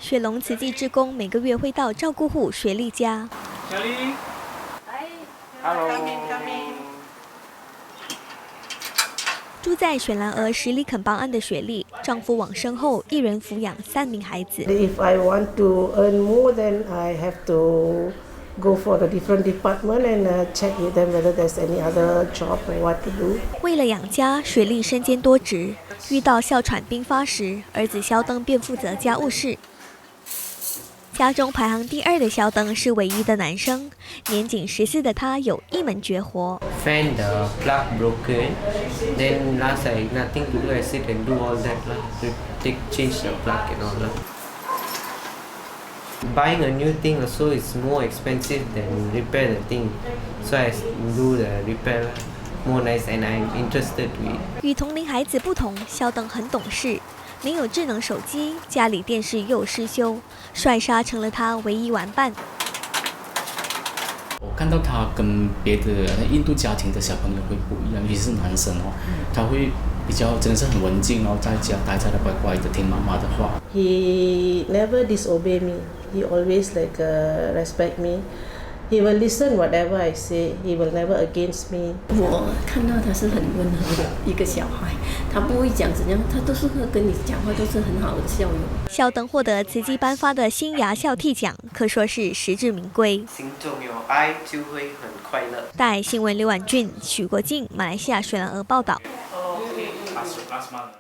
雪龙慈济志工每个月会到照顾户雪莉家。小丽，Hello。住在雪兰莪十里垦邦岸的雪莉，丈夫往生后，一人抚养3名孩子。If I want to earn more, then I have to go for the different department and check with them whether there's any other job or what to do. 为了养家，雪莉身兼多职。遇到哮喘并发时，儿子肖登便负责家务事。家中排行第2的肖登是唯一的男生，年仅14的他有一门绝活。Fan the plug broken, then last I nothing to do, I sit and do all that lah. Change the plug and all lah. Buying a new thing also is more expensive than repair the thing, so I do the repair lah. More nice and I'm interested to it. 与同龄孩子不同，肖登很懂事。没有智能手机，家里电视又失修，帅莎成了他唯一玩伴。我看到他跟别的印度家庭的小朋友会不一样，尤其是男生哦，他会比较真的是很文静哦，在家待在那乖乖的听妈妈的话。He never disobey me. He always respect me. He will listen whatever I say. He will never against me. 我看到他是很温和的一个小孩，他不会讲怎样，他都是会跟你讲话，都是很好的笑容。肖登获得慈济颁发的新牙孝悌奖，可说是实至名归。心中有爱就会很快乐。带新闻刘婉俊、许国静，马来西亚雪兰莪报道。